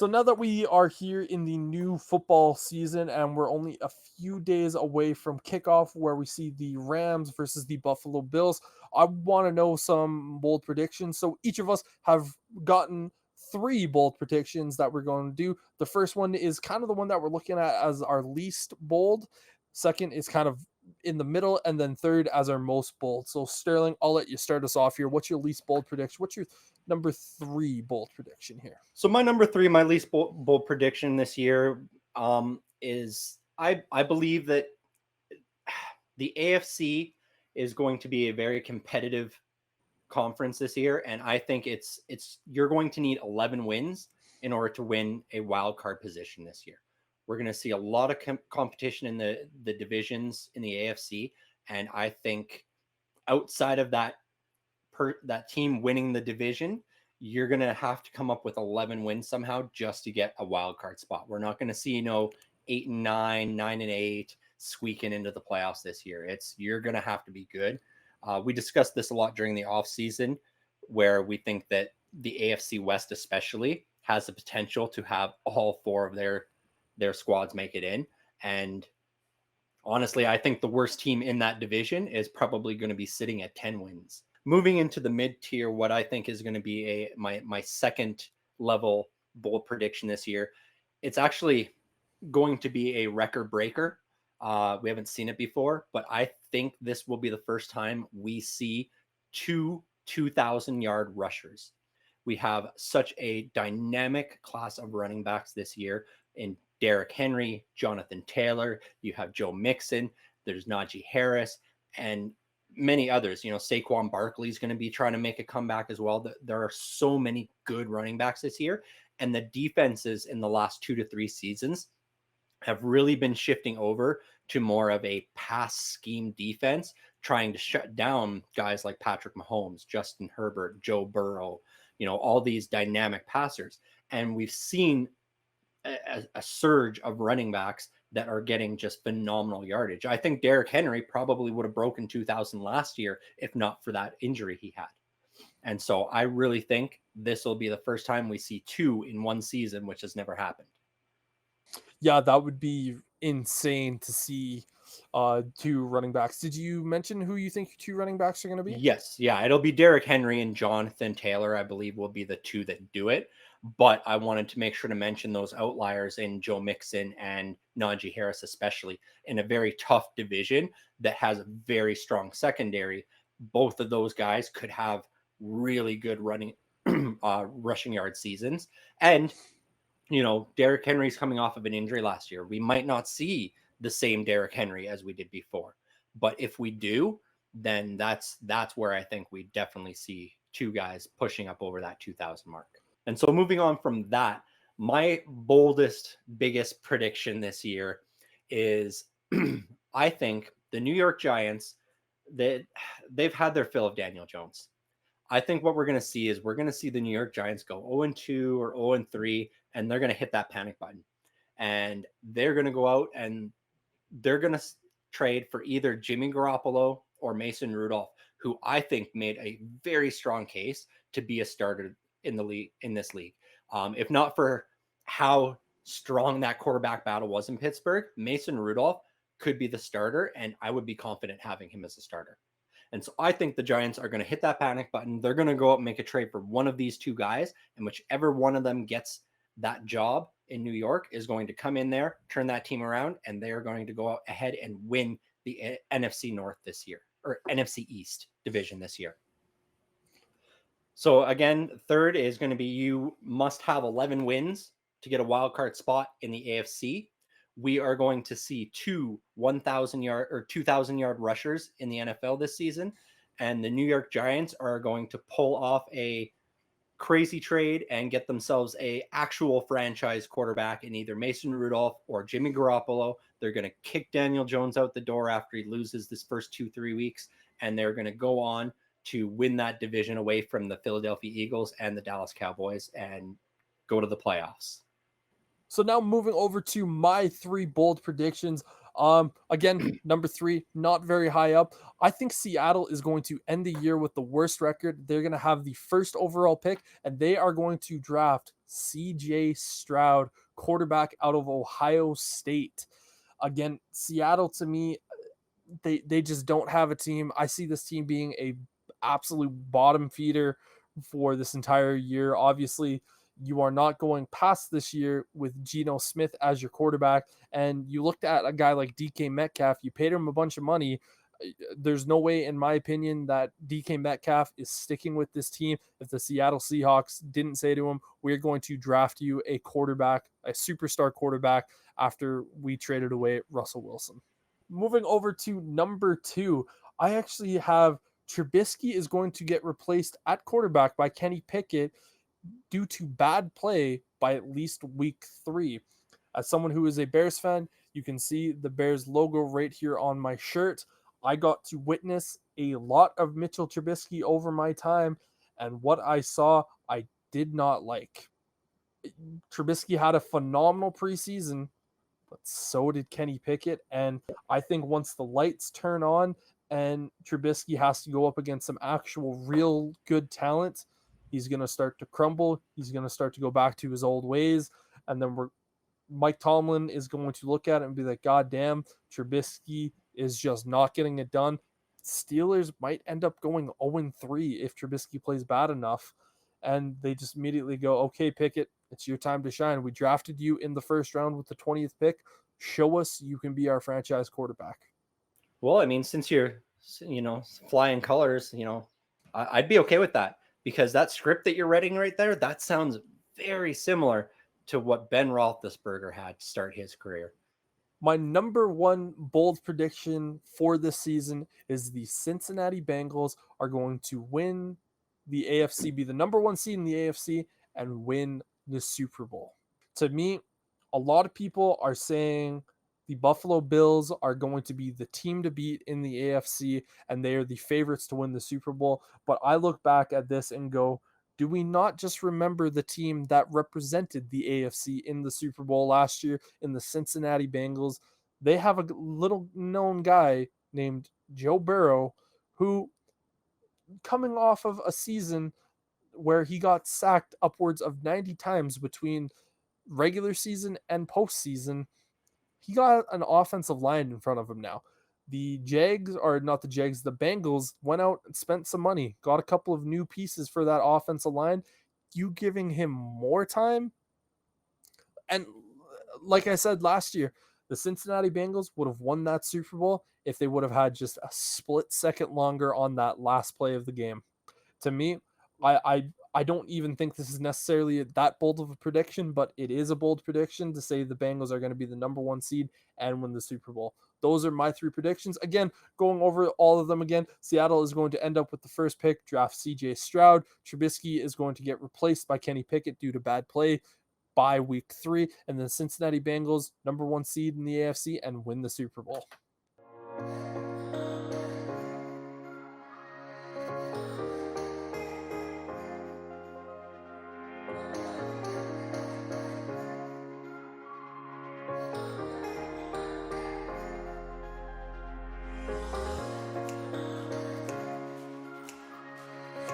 So now that we are here in the new football season and we're only a few days away from kickoff where we see the Rams versus the Buffalo Bills, I want to know some bold predictions. So each of us have gotten three bold predictions that we're going to do. The first one is kind of the one that we're looking at as our least bold. Second is kind of in the middle, and then third as our most bold. So Sterling, I'll let you start us off here. What's your least bold prediction? What's your number three bold prediction here? So my number three, my least bold prediction this year, is I believe that the AFC is going to be a very competitive conference this year, and I think it's you're going to need 11 wins in order to win a wild card position this year. We're going to see a lot of competition in the divisions in the AFC, and I think outside of that that team winning the division, you're going to have to come up with 11 wins somehow just to get a wild card spot. We're not going to see 8 and 9, 9 and 8 squeaking into the playoffs this year. You're going to have to be good. We discussed this a lot during the offseason, where we think that the AFC West especially has the potential to have all four of their squads make it in. And honestly, I think the worst team in that division is probably going to be sitting at 10 wins. Moving into the mid-tier, what I think is going to be my second level bold prediction this year, it's actually going to be a record breaker. We haven't seen it before, but I think this will be the first time we see two 2,000-yard rushers. We have such a dynamic class of running backs this year in Derrick Henry, Jonathan Taylor. You have Joe Mixon. There's Najee Harris and many others. Saquon Barkley is going to be trying to make a comeback as well. There are so many good running backs this year, and the defenses in the last 2 to 3 seasons have really been shifting over to more of a pass scheme defense, trying to shut down guys like Patrick Mahomes, Justin Herbert, Joe Burrow, all these dynamic passers. And we've seen a surge of running backs that are getting just phenomenal yardage. I think Derrick Henry probably would have broken 2,000 last year if not for that injury he had. And so I really think this will be the first time we see two in one season, which has never happened. Yeah, that would be insane to see two running backs. Did you mention who you think your two running backs are going to be? Yes. Yeah. It'll be Derrick Henry and Jonathan Taylor, I believe, will be the two that do it. But I wanted to make sure to mention those outliers in Joe Mixon and Najee Harris, especially in a very tough division that has a very strong secondary. Both of those guys could have really good rushing yard seasons. And, Derrick Henry's coming off of an injury last year. We might not see the same Derrick Henry as we did before. But if we do, then that's where I think we definitely see two guys pushing up over that 2,000 mark. And so moving on from that, my boldest, biggest prediction this year is I think the New York Giants, they've had their fill of Daniel Jones. I think what we're going to see is we're going to see the New York Giants go 0-2 or 0-3, and they're going to hit that panic button. And they're going to go out and they're going to trade for either Jimmy Garoppolo or Mason Rudolph, who I think made a very strong case to be a starter in this league. If not for how strong that quarterback battle was in Pittsburgh, Mason Rudolph could be the starter, and I would be confident having him as a starter. And so I think the Giants are going to hit that panic button. They're going to go out and make a trade for one of these two guys, and whichever one of them gets that job in New York is going to come in there, turn that team around, and they are going to go out ahead and win the NFC North this year, or NFC East division this year. So again, third is going to be you must have 11 wins to get a wild card spot in the AFC. We are going to see two 1,000-yard or 2,000-yard rushers in the NFL this season, and the New York Giants are going to pull off a crazy trade and get themselves a actual franchise quarterback in either Mason Rudolph or Jimmy Garoppolo. They're going to kick Daniel Jones out the door after he loses this first 2-3 weeks, and they're going to go on to win that division away from the Philadelphia Eagles and the Dallas Cowboys and go to the playoffs. So now moving over to my three bold predictions. Again, number three, not very high up. I think Seattle is going to end the year with the worst record. They're going to have the first overall pick, and they are going to draft CJ Stroud, quarterback out of Ohio State. Again, Seattle to me, they just don't have a team. I see this team being a absolute bottom feeder for this entire year. Obviously, you are not going past this year with Geno Smith as your quarterback. And you looked at a guy like DK Metcalf, you paid him a bunch of money. There's no way, in my opinion, that DK Metcalf is sticking with this team if the Seattle Seahawks didn't say to him, we're going to draft you a quarterback, a superstar quarterback, after we traded away Russell Wilson. Moving over to number 2, I actually have Trubisky is going to get replaced at quarterback by Kenny Pickett due to bad play by at least week 3. As someone who is a Bears fan, you can see the Bears logo right here on my shirt. I got to witness a lot of Mitchell Trubisky over my time, and what I saw, I did not like. Trubisky had a phenomenal preseason, but so did Kenny Pickett. And I think once the lights turn on and Trubisky has to go up against some actual real good talent, he's going to start to crumble. He's going to start to go back to his old ways. And then Mike Tomlin is going to look at it and be like, God damn, Trubisky is just not getting it done. Steelers might end up going 0-3 if Trubisky plays bad enough. And they just immediately go, okay, Pickett, it's your time to shine. We drafted you in the first round with the 20th pick. Show us you can be our franchise quarterback. Well, I mean, since you're, flying colors, I'd be okay with that, because that script that you're reading right there, that sounds very similar to what Ben Roethlisberger had to start his career. My number 1 bold prediction for this season is the Cincinnati Bengals are going to win the AFC, be the number 1 seed in the AFC, and win the Super Bowl. To me, a lot of people are saying the Buffalo Bills are going to be the team to beat in the AFC, and they are the favorites to win the Super Bowl. But I look back at this and go, do we not just remember the team that represented the AFC in the Super Bowl last year in the Cincinnati Bengals? They have a little known guy named Joe Burrow, who, coming off of a season where he got sacked upwards of 90 times between regular season and postseason, he got an offensive line in front of him now. The Bengals went out and spent some money, got a couple of new pieces for that offensive line. You giving him more time? And like I said last year, the Cincinnati Bengals would have won that Super Bowl if they would have had just a split second longer on that last play of the game. To me, I don't even think this is necessarily that bold of a prediction, but it is a bold prediction to say the Bengals are going to be the number 1 seed and win the Super Bowl. Those are my 3 predictions. Again, going over all of them again, Seattle is going to end up with the first pick, draft CJ Stroud. Trubisky is going to get replaced by Kenny Pickett due to bad play by week 3. And then Cincinnati Bengals, number 1 seed in the AFC, and win the Super Bowl.